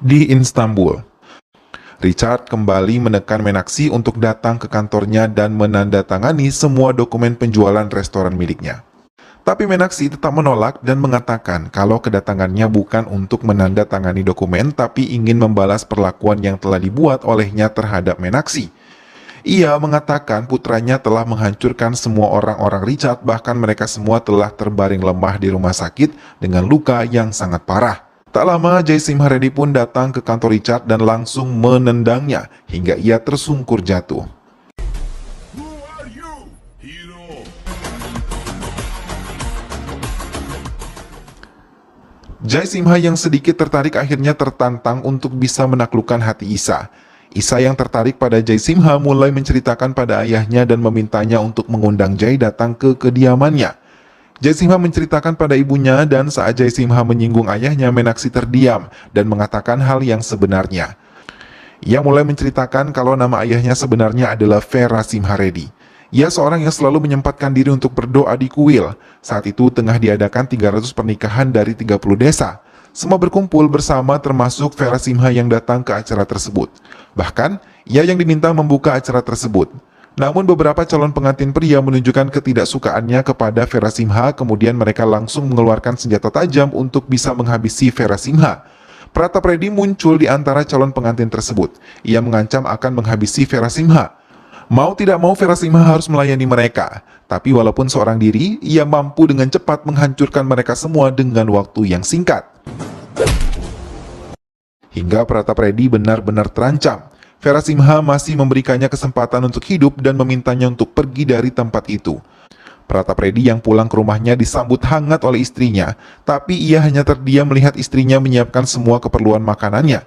di Istanbul. Richard kembali menekan Meenakshi untuk datang ke kantornya dan menandatangani semua dokumen penjualan restoran miliknya. Tapi Meenakshi tetap menolak dan mengatakan kalau kedatangannya bukan untuk menandatangani dokumen tapi ingin membalas perlakuan yang telah dibuat olehnya terhadap Meenakshi. Ia mengatakan putranya telah menghancurkan semua orang-orang Richard, bahkan mereka semua telah terbaring lemah di rumah sakit dengan luka yang sangat parah. Tak lama, Jaisimha Reddy pun datang ke kantor Richard dan langsung menendangnya hingga ia tersungkur jatuh. Jaisimha yang sedikit tertarik akhirnya tertantang untuk bisa menaklukkan hati Isa. Isa yang tertarik pada Jaisimha mulai menceritakan pada ayahnya dan memintanya untuk mengundang Jai datang ke kediamannya. Jaisimha menceritakan pada ibunya dan saat Jaisimha menyinggung ayahnya, Meenakshi terdiam dan mengatakan hal yang sebenarnya. Ia mulai menceritakan kalau nama ayahnya sebenarnya adalah Verasimha Reddy. Ia seorang yang selalu menyempatkan diri untuk berdoa di kuil. Saat itu tengah diadakan 300 pernikahan dari 30 desa. Semua berkumpul bersama termasuk Verasimha yang datang ke acara tersebut. Bahkan, ia yang diminta membuka acara tersebut. Namun beberapa calon pengantin pria menunjukkan ketidaksukaannya kepada Verasimha, kemudian mereka langsung mengeluarkan senjata tajam untuk bisa menghabisi Verasimha. Pratap Reddy muncul di antara calon pengantin tersebut. Ia mengancam akan menghabisi Verasimha. Mau tidak mau Verasimha harus melayani mereka. Tapi walaupun seorang diri, ia mampu dengan cepat menghancurkan mereka semua dengan waktu yang singkat. Hingga Pratap Reddy benar-benar terancam. Verasimha masih memberikannya kesempatan untuk hidup dan memintanya untuk pergi dari tempat itu. Pratap Reddy yang pulang ke rumahnya disambut hangat oleh istrinya, tapi ia hanya terdiam melihat istrinya menyiapkan semua keperluan makanannya.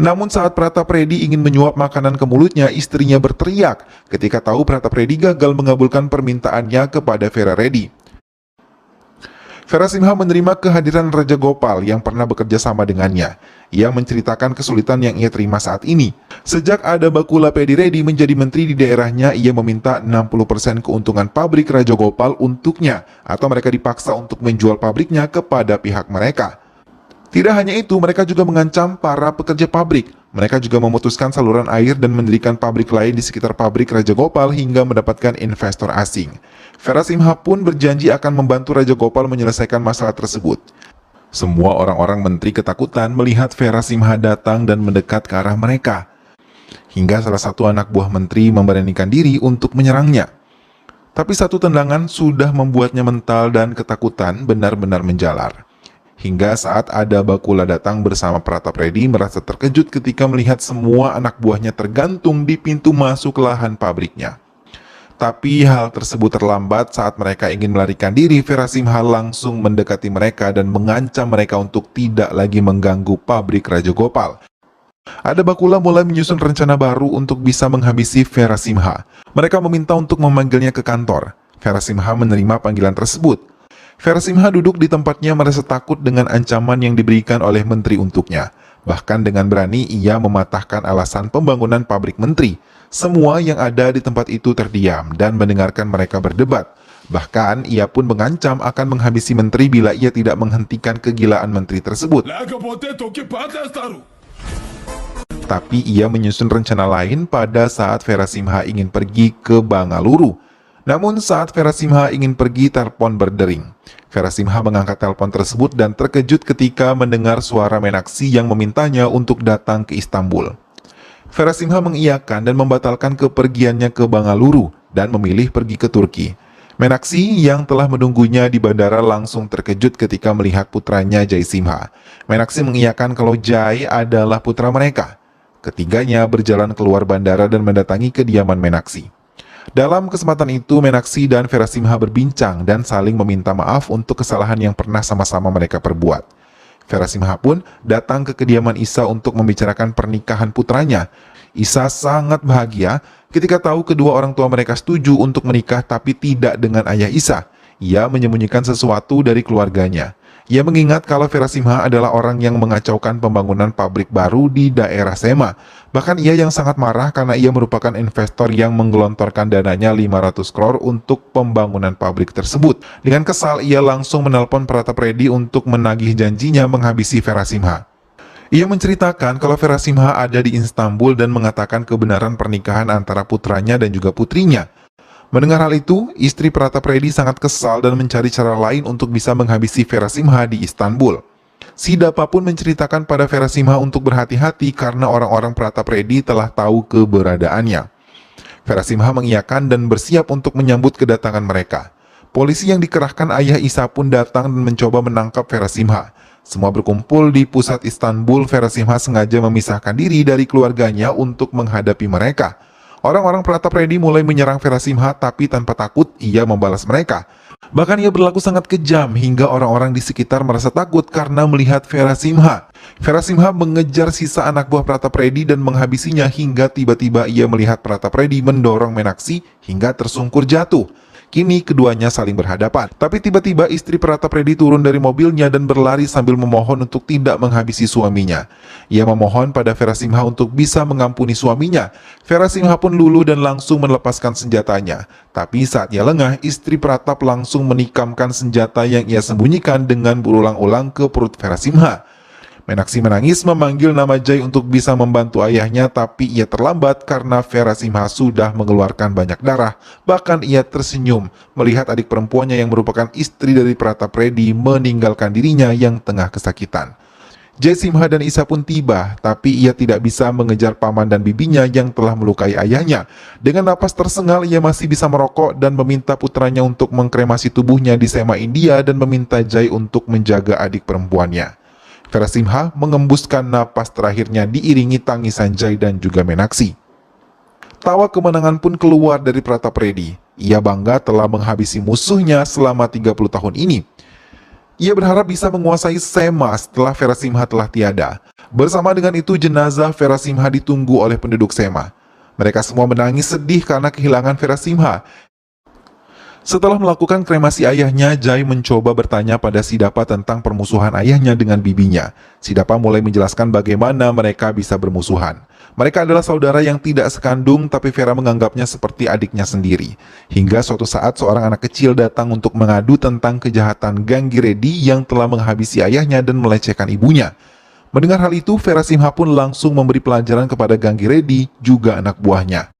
Namun saat Pratap Reddy ingin menyuap makanan ke mulutnya, istrinya berteriak ketika tahu Pratap Reddy gagal mengabulkan permintaannya kepada Vera Reddy. Verasimha menerima kehadiran Raja Gopal yang pernah bekerja sama dengannya. Ia menceritakan kesulitan yang ia terima saat ini. Sejak ada Bakula Pedi Reddy menjadi menteri di daerahnya, ia meminta 60% keuntungan pabrik Raja Gopal untuknya, atau mereka dipaksa untuk menjual pabriknya kepada pihak mereka. Tidak hanya itu, mereka juga mengancam para pekerja pabrik. Mereka juga memutuskan saluran air dan mendirikan pabrik lain di sekitar pabrik Raja Gopal hingga mendapatkan investor asing. Verasimha pun berjanji akan membantu Raja Gopal menyelesaikan masalah tersebut. Semua orang-orang menteri ketakutan melihat Verasimha datang dan mendekat ke arah mereka. Hingga salah satu anak buah menteri memberanikan diri untuk menyerangnya. Tapi satu tendangan sudah membuatnya mental dan ketakutan benar-benar menjalar. Hingga saat ada Bakula datang bersama Pratap Reddy merasa terkejut ketika melihat semua anak buahnya tergantung di pintu masuk lahan pabriknya. Tapi hal tersebut terlambat saat mereka ingin melarikan diri. Verasimha langsung mendekati mereka dan mengancam mereka untuk tidak lagi mengganggu pabrik Raja Gopal. Ada Bakula mulai menyusun rencana baru untuk bisa menghabisi Verasimha. Mereka meminta untuk memanggilnya ke kantor. Verasimha menerima panggilan tersebut. Verasimha duduk di tempatnya merasa takut dengan ancaman yang diberikan oleh menteri untuknya. Bahkan dengan berani ia mematahkan alasan pembangunan pabrik menteri. Semua yang ada di tempat itu terdiam dan mendengarkan mereka berdebat. Bahkan ia pun mengancam akan menghabisi menteri bila ia tidak menghentikan kegilaan menteri tersebut. Tapi ia menyusun rencana lain pada saat Verasimha ingin pergi ke Bangalore. Namun saat Verasimha ingin pergi, telepon berdering. Verasimha mengangkat telepon tersebut dan terkejut ketika mendengar suara Meenakshi yang memintanya untuk datang ke Istanbul. Verasimha mengiyakan dan membatalkan kepergiannya ke Bangalore dan memilih pergi ke Turki. Meenakshi yang telah menunggunya di bandara langsung terkejut ketika melihat putranya Jaisimha. Meenakshi mengiyakan kalau Jai adalah putra mereka. Ketiganya berjalan keluar bandara dan mendatangi kediaman Meenakshi. Dalam kesempatan itu, Meenakshi dan Verasimha berbincang dan saling meminta maaf untuk kesalahan yang pernah sama-sama mereka perbuat. Verasimha pun datang ke kediaman Isa untuk membicarakan pernikahan putranya. Isa sangat bahagia ketika tahu kedua orang tua mereka setuju untuk menikah, tapi tidak dengan ayah Isa. Ia menyembunyikan sesuatu dari keluarganya. Ia mengingat kalau Verasimha adalah orang yang mengacaukan pembangunan pabrik baru di daerah Sema. Bahkan ia yang sangat marah karena ia merupakan investor yang menggelontorkan dananya 500 crore untuk pembangunan pabrik tersebut. Dengan kesal, ia langsung menelpon Pratap Reddy untuk menagih janjinya menghabisi Verasimha. Ia menceritakan kalau Vera Simha ada di Istanbul dan mengatakan kebenaran pernikahan antara putranya dan juga putrinya. Mendengar hal itu, istri Pratap Reddy sangat kesal dan mencari cara lain untuk bisa menghabisi Vera Simha di Istanbul. Si Dapa pun menceritakan pada Vera Simha untuk berhati-hati karena orang-orang Pratap Reddy telah tahu keberadaannya. Vera Simha mengiyakan dan bersiap untuk menyambut kedatangan mereka. Polisi yang dikerahkan ayah Isa pun datang dan mencoba menangkap Vera Simha. Semua berkumpul di pusat Istanbul. Vera Simha sengaja memisahkan diri dari keluarganya untuk menghadapi mereka. Orang-orang Pratap Reddy mulai menyerang Vera Simha, tapi tanpa takut ia membalas mereka. Bahkan ia berlaku sangat kejam hingga orang-orang di sekitar merasa takut karena melihat Vera Simha. Vera Simha mengejar sisa anak buah Pratap Reddy dan menghabisinya hingga tiba-tiba ia melihat Pratap Reddy mendorong Meenakshi hingga tersungkur jatuh. Kini keduanya saling berhadapan. Tapi tiba-tiba istri Pratap Reddy turun dari mobilnya dan berlari sambil memohon untuk tidak menghabisi suaminya. Ia memohon pada Vera Simha untuk bisa mengampuni suaminya. Vera Simha pun luluh dan langsung melepaskan senjatanya. Tapi saat ia lengah, istri Pratap langsung menikamkan senjata yang ia sembunyikan dengan berulang-ulang ke perut Vera Simha. Meenakshi menangis memanggil nama Jai untuk bisa membantu ayahnya, tapi ia terlambat karena Vera Simha sudah mengeluarkan banyak darah. Bahkan ia tersenyum melihat adik perempuannya yang merupakan istri dari Pratap Reddy meninggalkan dirinya yang tengah kesakitan. Jai Simha dan Isa pun tiba, tapi ia tidak bisa mengejar paman dan bibinya yang telah melukai ayahnya. Dengan napas tersengal, ia masih bisa merokok dan meminta putranya untuk mengkremasi tubuhnya di Sema India dan meminta Jai untuk menjaga adik perempuannya. Vera Simha mengembuskan napas terakhirnya diiringi tangisan Jai dan juga Meenakshi. Tawa kemenangan pun keluar dari Pratap Reddy. Ia bangga telah menghabisi musuhnya selama 30 tahun ini. Ia berharap bisa menguasai Sema setelah Vera Simha telah tiada. Bersama dengan itu, jenazah Vera Simha ditunggu oleh penduduk Sema. Mereka semua menangis sedih karena kehilangan Vera Simha. Setelah melakukan kremasi ayahnya, Jai mencoba bertanya pada Si Dapa tentang permusuhan ayahnya dengan bibinya. Si Dapa mulai menjelaskan bagaimana mereka bisa bermusuhan. Mereka adalah saudara yang tidak sekandung, tapi Vera menganggapnya seperti adiknya sendiri. Hingga suatu saat seorang anak kecil datang untuk mengadu tentang kejahatan Ganggi Reddy yang telah menghabisi ayahnya dan melecehkan ibunya. Mendengar hal itu, Vera Simha pun langsung memberi pelajaran kepada Ganggi Reddy, juga anak buahnya.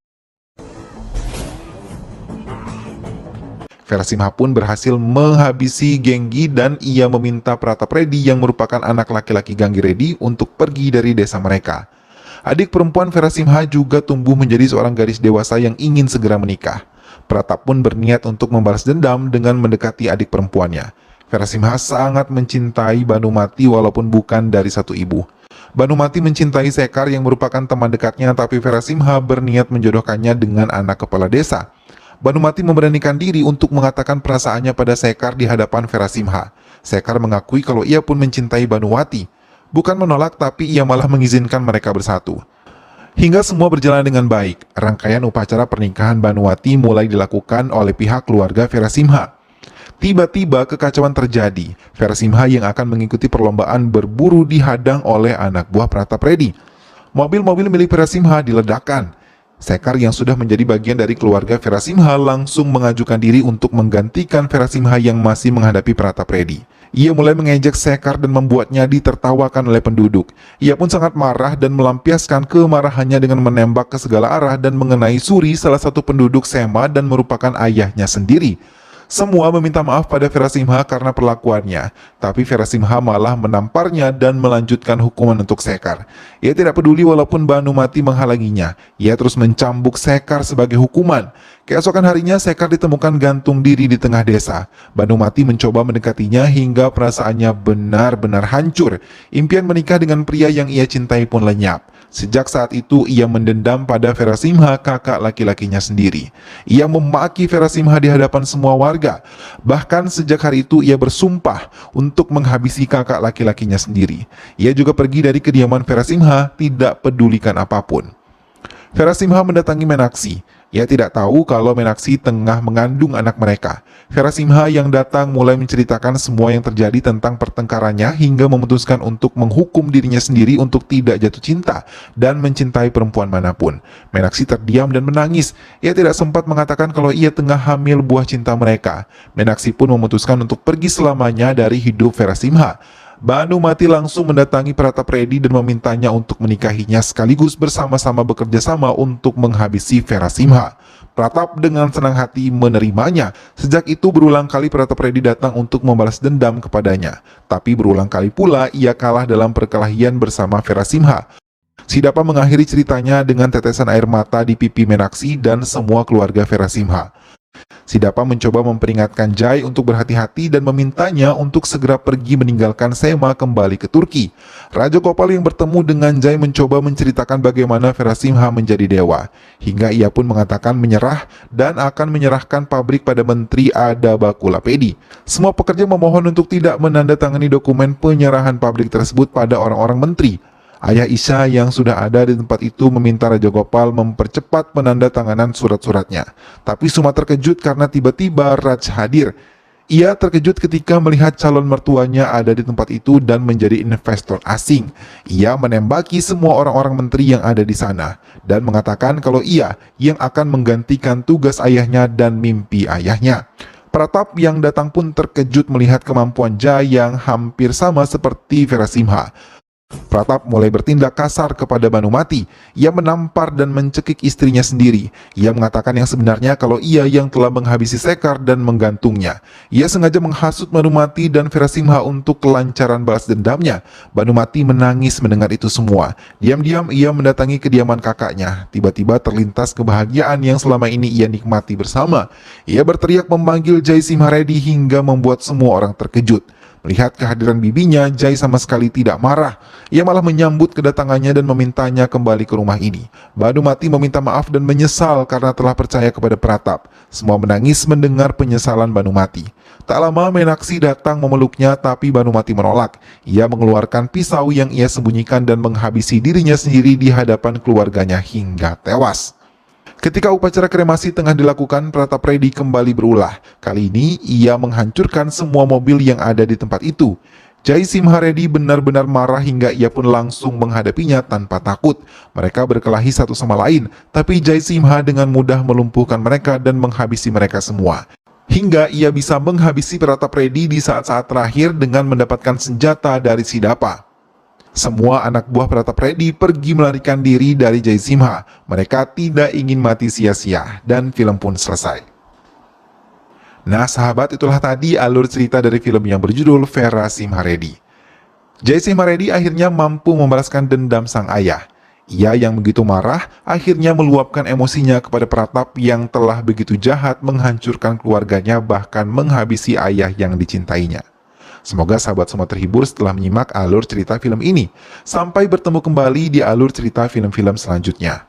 Vera Simha pun berhasil menghabisi Genggi dan ia meminta Pratap Reddy yang merupakan anak laki-laki Ganggi Reddy untuk pergi dari desa mereka. Adik perempuan Vera Simha juga tumbuh menjadi seorang gadis dewasa yang ingin segera menikah. Pratap pun berniat untuk membalas dendam dengan mendekati adik perempuannya. Vera Simha sangat mencintai Banumati walaupun bukan dari satu ibu. Banumati mencintai Sekar yang merupakan teman dekatnya, tapi Vera Simha berniat menjodohkannya dengan anak kepala desa. Banumati memberanikan diri untuk mengatakan perasaannya pada Sekar di hadapan Vera Simha. Sekar mengakui kalau ia pun mencintai Banumati. Bukan menolak, tapi ia malah mengizinkan mereka bersatu. Hingga semua berjalan dengan baik, rangkaian upacara pernikahan Banumati mulai dilakukan oleh pihak keluarga Vera Simha. Tiba-tiba kekacauan terjadi. Vera Simha yang akan mengikuti perlombaan berburu dihadang oleh anak buah Pratap Reddy. Mobil-mobil milik Vera Simha diledakkan. Sekar yang sudah menjadi bagian dari keluarga Vera Simha langsung mengajukan diri untuk menggantikan Vera Simha yang masih menghadapi Pratap Reddy. Ia mulai mengejek Sekar dan membuatnya ditertawakan oleh penduduk. Ia pun sangat marah dan melampiaskan kemarahannya dengan menembak ke segala arah dan mengenai Suri, salah satu penduduk Sema dan merupakan ayahnya sendiri. Semua meminta maaf pada Vera Simha karena perlakuannya, tapi Vera Simha malah menamparnya dan melanjutkan hukuman untuk Sekar. Ia tidak peduli walaupun Banumati menghalanginya. Ia terus mencambuk Sekar sebagai hukuman. Keesokan harinya Sekar ditemukan gantung diri di tengah desa. Banumati mencoba mendekatinya hingga perasaannya benar-benar hancur. Impian menikah dengan pria yang ia cintai pun lenyap. Sejak saat itu ia mendendam pada Vera Simha, kakak laki-lakinya sendiri. Ia memaki Vera Simha di hadapan semua warga. Bahkan sejak hari itu ia bersumpah untuk menghabisi kakak laki-lakinya sendiri. Ia juga pergi dari kediaman Vera Simha, tidak pedulikan apapun. Vera Simha mendatangi Meenakshi. Ia tidak tahu kalau Meenakshi tengah mengandung anak mereka. Vera Simha yang datang mulai menceritakan semua yang terjadi tentang pertengkarannya hingga memutuskan untuk menghukum dirinya sendiri untuk tidak jatuh cinta dan mencintai perempuan manapun. Meenakshi terdiam dan menangis. Ia tidak sempat mengatakan kalau ia tengah hamil buah cinta mereka. Meenakshi pun memutuskan untuk pergi selamanya dari hidup Vera Simha. Banumati langsung mendatangi Pratap Reddy dan memintanya untuk menikahinya sekaligus bersama-sama bekerja sama untuk menghabisi Verasimha. Pratap dengan senang hati menerimanya. Sejak itu berulang kali Pratap Reddy datang untuk membalas dendam kepadanya. Tapi berulang kali pula ia kalah dalam perkelahian bersama Verasimha. Sidapa mengakhiri ceritanya dengan tetesan air mata di pipi Meenakshi dan semua keluarga Verasimha. Sidapa mencoba memperingatkan Jai untuk berhati-hati dan memintanya untuk segera pergi meninggalkan Sema kembali ke Turki. Raja Gopal yang bertemu dengan Jai mencoba menceritakan bagaimana Verasimha menjadi dewa, hingga ia pun mengatakan menyerah dan akan menyerahkan pabrik pada Menteri Ada Bakulapedi. Semua pekerja memohon untuk tidak menandatangani dokumen penyerahan pabrik tersebut pada orang-orang menteri. Ayah Isha yang sudah ada di tempat itu meminta Raja Gopal mempercepat penandatanganan surat-suratnya. Tapi Suma terkejut karena tiba-tiba Raj hadir. Ia terkejut ketika melihat calon mertuanya ada di tempat itu dan menjadi investor asing. Ia menembaki semua orang-orang menteri yang ada di sana dan mengatakan kalau ia yang akan menggantikan tugas ayahnya dan mimpi ayahnya. Pratap yang datang pun terkejut melihat kemampuan Jai yang hampir sama seperti Verasimha. Pratap mulai bertindak kasar kepada Banumati. Ia menampar dan mencekik istrinya sendiri. Ia mengatakan yang sebenarnya kalau ia yang telah menghabisi Sekar dan menggantungnya. Ia sengaja menghasut Banumati dan Verasimha untuk kelancaran balas dendamnya. Banumati menangis mendengar itu semua. Diam-diam ia mendatangi kediaman kakaknya. Tiba-tiba terlintas kebahagiaan yang selama ini ia nikmati bersama. Ia berteriak memanggil Jai Simhareddy hingga membuat semua orang terkejut. Melihat kehadiran bibinya, Jai sama sekali tidak marah. Ia malah menyambut kedatangannya dan memintanya kembali ke rumah ini. Banumati meminta maaf dan menyesal karena telah percaya kepada Pratap. Semua menangis mendengar penyesalan Banumati. Tak lama Meenakshi datang memeluknya, tapi Banumati menolak. Ia mengeluarkan pisau yang ia sembunyikan dan menghabisi dirinya sendiri di hadapan keluarganya hingga tewas. Ketika upacara kremasi tengah dilakukan, Pratap Reddy kembali berulah. Kali ini, ia menghancurkan semua mobil yang ada di tempat itu. Jai Simhareddy benar-benar marah hingga ia pun langsung menghadapinya tanpa takut. Mereka berkelahi satu sama lain, tapi Jai Simha dengan mudah melumpuhkan mereka dan menghabisi mereka semua. Hingga ia bisa menghabisi Pratap Reddy di saat-saat terakhir dengan mendapatkan senjata dari Sidapa. Semua anak buah Pratap Reddy pergi melarikan diri dari Jai Simha. Mereka tidak ingin mati sia-sia dan film pun selesai. Nah sahabat, itulah tadi alur cerita dari film yang berjudul Verasimhareddy. Jai Simhareddy akhirnya mampu membalaskan dendam sang ayah. Ia yang begitu marah akhirnya meluapkan emosinya kepada Pratap yang telah begitu jahat menghancurkan keluarganya bahkan menghabisi ayah yang dicintainya. Semoga sahabat semua terhibur setelah menyimak alur cerita film ini. Sampai bertemu kembali di alur cerita film-film selanjutnya.